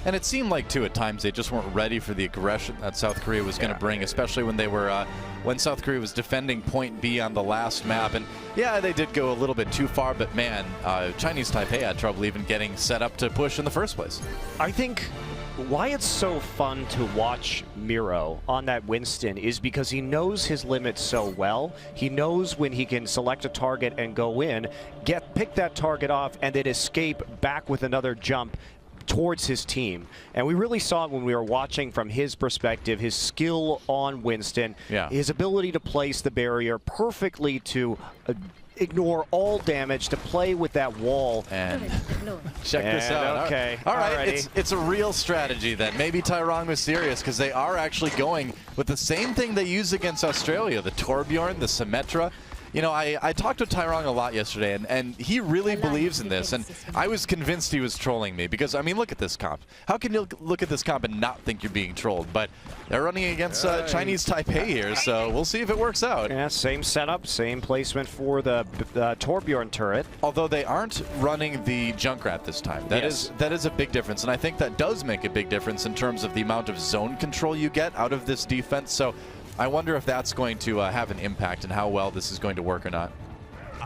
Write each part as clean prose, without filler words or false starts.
And it seemed like, too, at times they just weren't ready for the aggression that South Korea was going to bring, especially when they were when South Korea was defending point B on the last map. And yeah, they did go a little bit too far, but man, Chinese Taipei had trouble even getting set up to push in the first place. I think why it's so fun to watch Miro on that Winston is because he knows his limits so well. He knows when he can select a target and go in, pick that target off, and then escape back with another jump towards his team. And we really saw it when we were watching from his perspective, his skill on Winston, his ability to place the barrier perfectly to ignore all damage, to play with that wall. And check this out. Okay. All right, it's a real strategy then. Maybe Tyrong was serious because they are actually going with the same thing they used against Australia, the Torbjorn, the Symmetra. You know, I talked to Tyrong a lot yesterday, and he really believes in this, and I was convinced he was trolling me because, I mean, look at this comp. How can you look at this comp and not think you're being trolled? But they're running against Chinese Taipei here, so we'll see if it works out. Yeah, same setup, same placement for the Torbjorn turret. Although they aren't running the Junkrat this time. That is a big difference, and I think that does make a big difference in terms of the amount of zone control you get out of this defense. So I wonder if that's going to have an impact and how well this is going to work or not.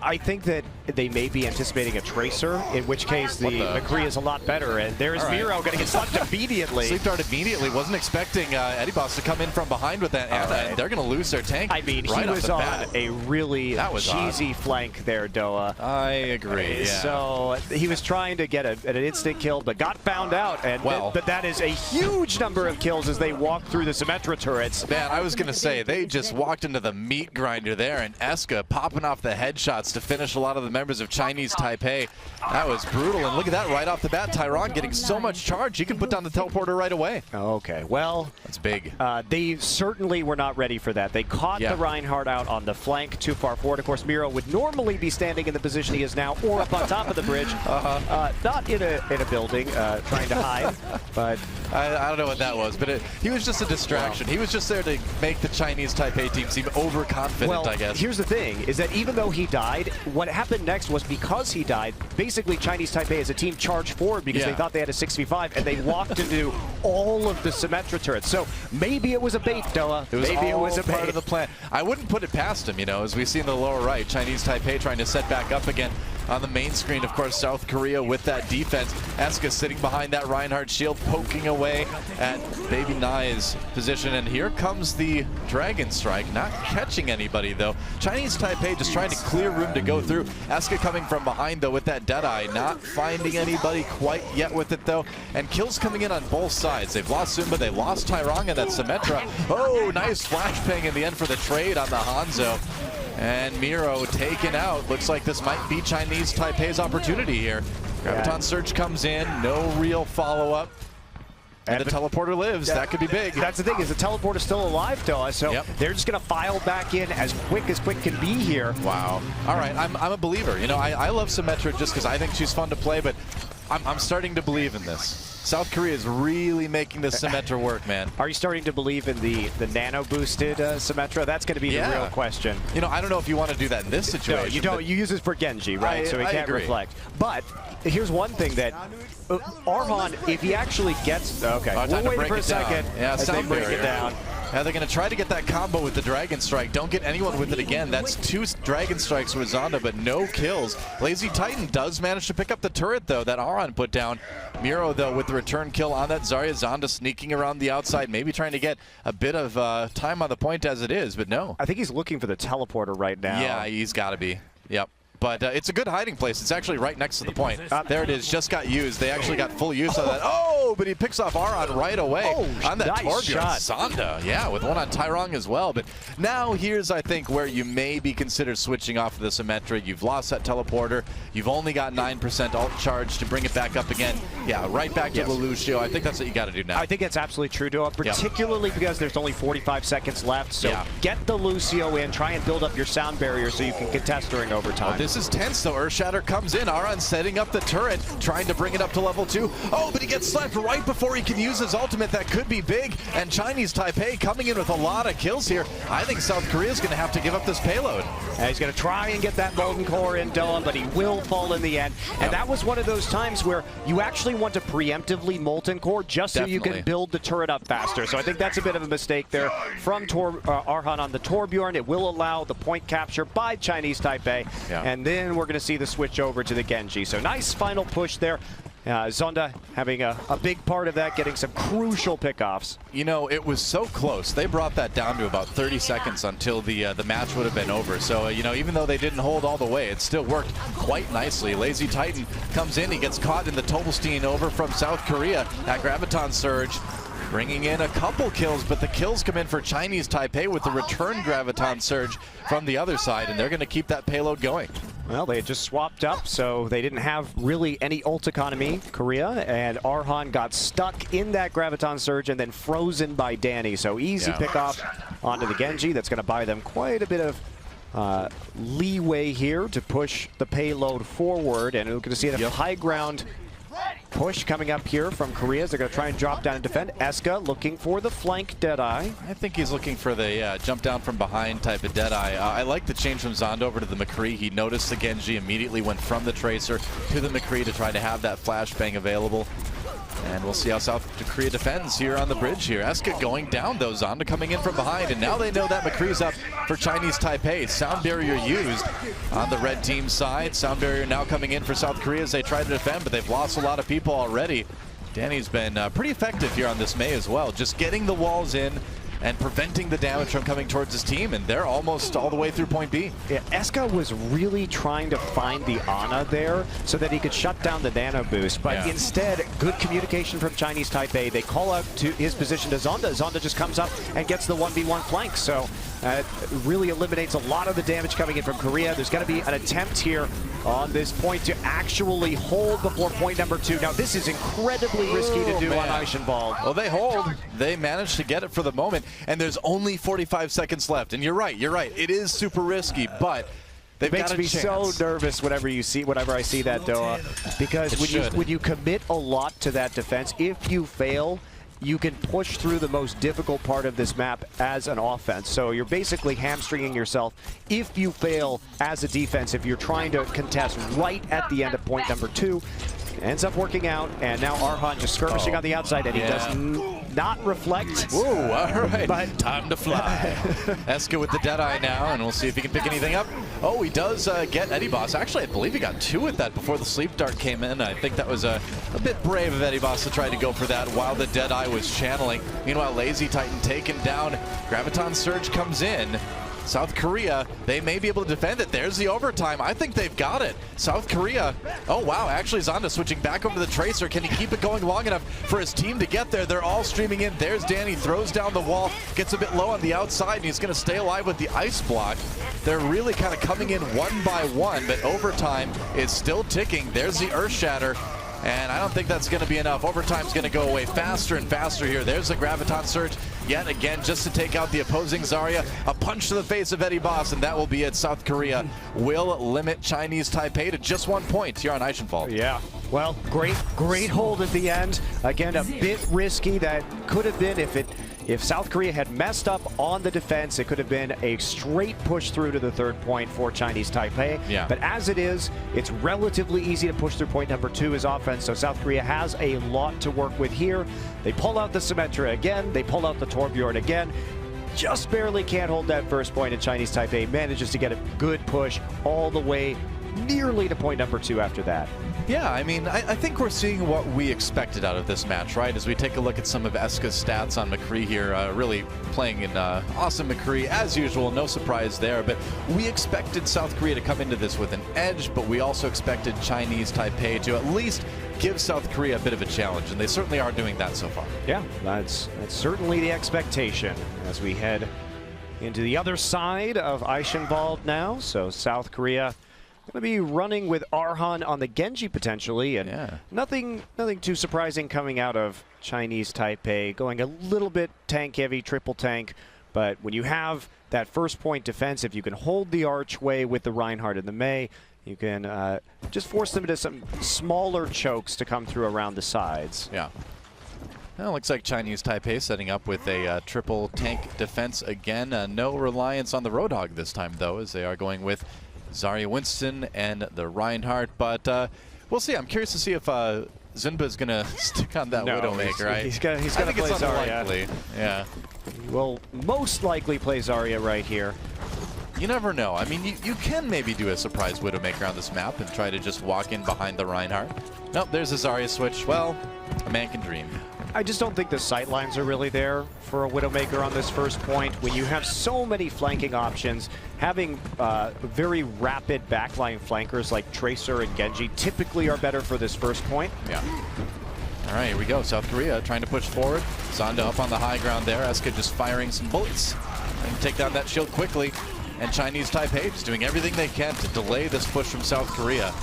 I think that they may be anticipating a Tracer, in which case the McCree is a lot better. And there's Miro going to get slugged immediately. Sleep dart immediately. Wasn't expecting Eddie Boss to come in from behind with that Ana, and they're going to lose their tank. I mean, he was on a really cheesy flank there, Doa. I agree. So he was trying to get an instant kill, but got found out. And but that is a huge number of kills as they walk through the Symmetra turrets. Man, I was going to say, they just walked into the meat grinder there, and Eska popping off the headshots to finish a lot of the members of Chinese Taipei. That was brutal, and look at that right off the bat. Tyrong getting so much charge, he can put down the teleporter right away. Okay, well, that's big. They certainly were not ready for that. They caught the Reinhardt out on the flank too far forward. Of course, Miro would normally be standing in the position he is now, or up on top of the bridge, not in a building, trying to hide. But I don't know what that was, but he was just a distraction. He was just there to make the Chinese Taipei team seem overconfident, I guess. Here's the thing, is that even though he died, what happened next was because he died, basically Chinese Taipei as a team charged forward because they thought they had a 6v5, and they walked into all of the Symmetra turrets. So maybe it was a bait, Doa. Maybe it was a part of the plan. I wouldn't put it past him, you know, as we see in the lower right, Chinese Taipei trying to set back up again. On the main screen, of course, South Korea with that defense. Eska sitting behind that Reinhardt shield, poking away at Baby Nai's position. And here comes the Dragon Strike, not catching anybody, though. Chinese Taipei just trying to clear room to go through. Eska coming from behind, though, with that Deadeye. Not finding anybody quite yet with it, though. And kills coming in on both sides. They've lost Zumba, they lost Tyrong, and that Symmetra. Oh, nice flash ping in the end for the trade on the Hanzo. And Miro taken out. Looks like this might be Chinese Taipei's opportunity here. Graviton Surge comes in, no real follow-up. And the teleporter lives. That could be big. That's the thing, is the teleporter's still alive, Doa, so they're just going to file back in as quick can be here. Wow. All right, I'm a believer. You know, I love Symmetra just because I think she's fun to play, but I'm starting to believe in this. South Korea is really making the Symmetra work, man. Are you starting to believe in the nano-boosted Symmetra? That's going to be the real question. You know, I don't know if you want to do that in this situation. No, you don't. You use it for Genji, right? So he can't reflect. But here's one thing that Arhan, if he actually gets... Okay, we'll wait for a second as they break it down. Now they're going to try to get that combo with the Dragon Strike. Don't get anyone with it again. That's 2 Dragon Strikes with Zonda, but no kills. Lazy Titan does manage to pick up the turret, though, that Aron put down. Miro, though, with the return kill on that Zarya. Zonda sneaking around the outside, maybe trying to get a bit of time on the point as it is, but no. I think he's looking for the teleporter right now. Yeah, he's got to be. Yep. But it's a good hiding place. It's actually right next to the point. There it is, just got used. They actually got full use of that. Oh, but he picks off Aron right away on that nice shot. Zonda. Yeah, with one on Tyrong as well. But now here's, I think, where you may be considered switching off of the Symmetra. You've lost that teleporter. You've only got 9% ult charge to bring it back up again. Yeah, right back to the Lucio. I think that's what you got to do now. I think that's absolutely true, Doa, particularly because there's only 45 seconds left. So get the Lucio in, try and build up your sound barrier so you can contest during overtime. This is tense, though. Earthshatter comes in. Aron setting up the turret, trying to bring it up to level 2. Oh, but he gets slapped right before he can use his ultimate. That could be big. And Chinese Taipei coming in with a lot of kills here. I think South Korea is going to have to give up this payload. He's going to try and get that Molten Core in Doa, but he will fall in the end. And that was one of those times where you actually want to preemptively Molten Core just so you can build the turret up faster. So I think that's a bit of a mistake there from Arhan on the Torbjorn. It will allow the point capture by Chinese Taipei. And then we're going to see the switch over to the Genji. So nice final push there. Zonda having a big part of that, getting some crucial pickoffs. You know, it was so close. They brought that down to about 30 seconds until the match would have been over. So, you know, even though they didn't hold all the way, it still worked quite nicely. Lazy Titan comes in. He gets caught in the Tobelstein over from South Korea. That Graviton Surge bringing in a couple kills, but the kills come in for Chinese Taipei with the return Graviton Surge from the other side, and they're going to keep that payload going. Well, they had just swapped up, so they didn't have really any ult economy, Korea, and Arhan got stuck in that Graviton Surge and then frozen by Danny. So easy pickoff onto the Genji. That's going to buy them quite a bit of leeway here to push the payload forward, and we're going to see a high ground push coming up here from Korea. They're going to try and drop down and defend. Eska looking for the flank Deadeye. I think he's looking for the jump down from behind type of Deadeye. I like the change from Zonda over to the McCree. He noticed the Genji, immediately went from the Tracer to the McCree to try to have that flashbang available. And we'll see how South Korea defends here on the bridge here. Eska going down though, Zonda coming in from behind, and now they know that McCree's up for Chinese Taipei. Sound barrier used on the red team side. Sound barrier now coming in for South Korea as they try to defend, but they've lost a lot of people already. Danny's been pretty effective here on this Mei as well, just getting the walls in and preventing the damage from coming towards his team, and they're almost all the way through point B. Yeah, Eska was really trying to find the Ana there so that he could shut down the nano boost, but instead, good communication from Chinese Taipei. They call out to his position to Zonda. Zonda just comes up and gets the 1v1 flank, so it really eliminates a lot of the damage coming in from Korea. There's going to be an attempt here on this point to actually hold before point number 2. Now, this is incredibly risky to do on Eichenwald. Well, they hold. They managed to get it for the moment, and there's only 45 seconds left. And you're right. It is super risky, but they've got a chance. Makes me so nervous whenever I see that, Doa, because when you commit a lot to that defense, if you fail, you can push through the most difficult part of this map as an offense. So you're basically hamstringing yourself if you fail as a defense, if you're trying to contest right at the end of point number 2. Ends up working out, and now Arhan just skirmishing on the outside, and he does not reflect. Whoa, all right, but time to fly. Eska with the Deadeye now, and we'll see if he can pick anything up. Oh, he does get Eddie Boss. Actually, I believe he got 2 with that before the Sleep Dart came in. I think that was a bit brave of Eddie Boss to try to go for that while the Deadeye was channeling. Meanwhile, Lazy Titan taken down. Graviton Surge comes in. South Korea, they may be able to defend it. There's the overtime. I think they've got it. South Korea, oh wow, actually Zonda switching back over to the Tracer. Can he keep it going long enough for his team to get there? They're all streaming in. There's Danny, throws down the wall, gets a bit low on the outside, and he's going to stay alive with the ice block. They're really kind of coming in one by one, but overtime is still ticking. There's the Earth Shatter. And I don't think that's going to be enough. Overtime's going to go away faster and faster here. There's the Graviton Surge yet again just to take out the opposing Zarya. A punch to the face of Eddie Boss, and that will be it. South Korea will limit Chinese Taipei to just 1 point here on Eichenwald. Yeah, well, great hold at the end. Again, a bit risky. That could have been if South Korea had messed up on the defense, it could have been a straight push through to the 3rd point for Chinese Taipei. But as it is, it's relatively easy to push through point number 2 is offense, so South Korea has a lot to work with here. They pull out the Symmetra again, they pull out the Torbjorn again. Just barely can't hold that 1st point, and Chinese Taipei manages to get a good push all the way nearly to point number 2 after that. Yeah, I mean, I think we're seeing what we expected out of this match, right? As we take a look at some of Eska's stats on McCree here, really playing an awesome McCree as usual, no surprise there. But we expected South Korea to come into this with an edge, but we also expected Chinese Taipei to at least give South Korea a bit of a challenge, and they certainly are doing that so far. Yeah, that's certainly the expectation as we head into the other side of Eichenwald now. So South Korea going to be running with Arhan on the Genji potentially, and nothing too surprising coming out of Chinese Taipei, going a little bit tank heavy, triple tank, but when you have that 1st point defense, if you can hold the archway with the Reinhardt and the Mei, you can just force them into some smaller chokes to come through around the sides. Yeah. Well, looks like Chinese Taipei setting up with a triple tank defense again. No reliance on the Roadhog this time, though, as they are going with Zarya Winston and the Reinhardt. But we'll see. I'm curious to see if Zunba is going to stick on that Widowmaker, right? He's going to play Zarya. Yeah. He will most likely play Zarya right here. You never know. I mean, you can maybe do a surprise Widowmaker on this map and try to just walk in behind the Reinhardt. Nope, there's a Zarya switch. Well, a man can dream. I just don't think the sight lines are really there for a Widowmaker on this first point. When you have so many flanking options, having very rapid backline flankers like Tracer and Genji typically are better for this first point. Yeah. All right, here we go. South Korea trying to push forward. Zonda up on the high ground there. Eska just firing some bullets and take down that shield quickly. And Chinese Taipei just doing everything they can to delay this push from South Korea.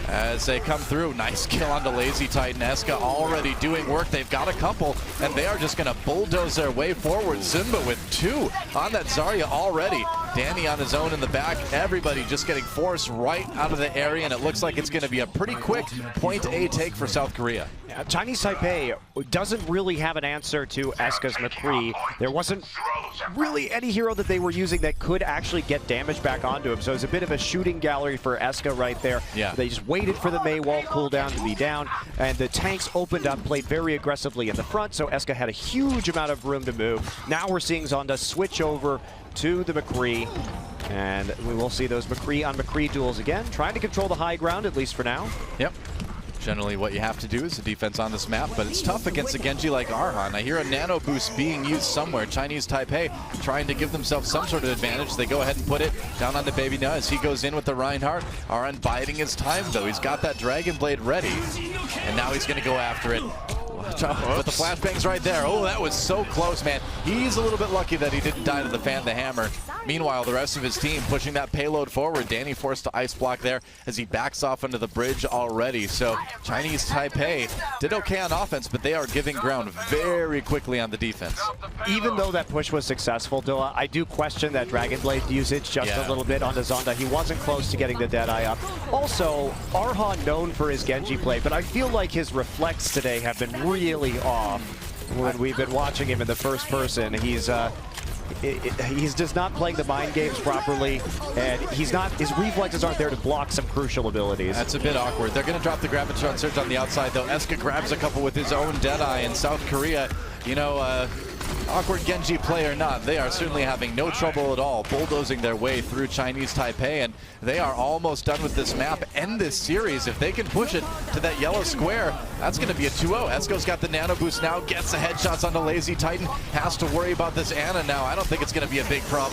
As they come through, nice kill onto Lazy Titan. Eska already doing work. They've got a couple, and they are just going to bulldoze their way forward. Zunba with 2 on that Zarya already. Danny on his own in the back. Everybody just getting forced right out of the area, and it looks like it's going to be a pretty quick point A take for South Korea. Yeah, Chinese Taipei doesn't really have an answer to Eska's McCree. There wasn't really any hero that they were using that could actually get damage back onto him, so it's a bit of a shooting gallery for Eska right there. Yeah. They just waited for the Mei wall cooldown to be down, and the tanks opened up, played very aggressively in the front, so Eska had a huge amount of room to move. Now we're seeing Zonda switch over to the McCree, and we will see those McCree on McCree duels again, trying to control the high ground, at least for now. Yep. Generally what you have to do is the defense on this map, but it's tough against a Genji like Arhan. I hear a nano boost being used somewhere. Chinese Taipei trying to give themselves some sort of advantage. They go ahead and put it down onto Baby Na as he goes in with the Reinhardt. Arhan biding his time, though. He's got that Dragon Blade ready, and now he's going to go after it. Watch out with the flashbangs right there. Oh, that was so close, man. He's a little bit lucky that he didn't die to the fan the hammer. Meanwhile, the rest of his team pushing that payload forward. Danny forced to ice block there as he backs off into the bridge already. So Chinese Taipei did okay on offense, but they are giving ground very quickly on the defense. Even though that push was successful, Doa, I do question that Dragon Blade usage just a little bit onto Zonda. He wasn't close to getting the Deadeye up. Also, Arhan known for his Genji play, but I feel like his reflex today have been really off when we've been watching him in the first person. He's just not playing the mind games properly, and his reflexes aren't there to block some crucial abilities. That's a bit awkward. They're going to drop the Graviton Surge on the outside, though. Eska grabs a couple with his own Deadeye, and South Korea, you know, awkward Genji play or not, they are certainly having no trouble at all bulldozing their way through Chinese Taipei, and they are almost done with this map and this series. If they can push it to that yellow square, that's going to be a 2-0. Esko's got the nano boost now, gets the headshots onto Lazy Titan, has to worry about this Ana now. I don't think it's going to be a big problem.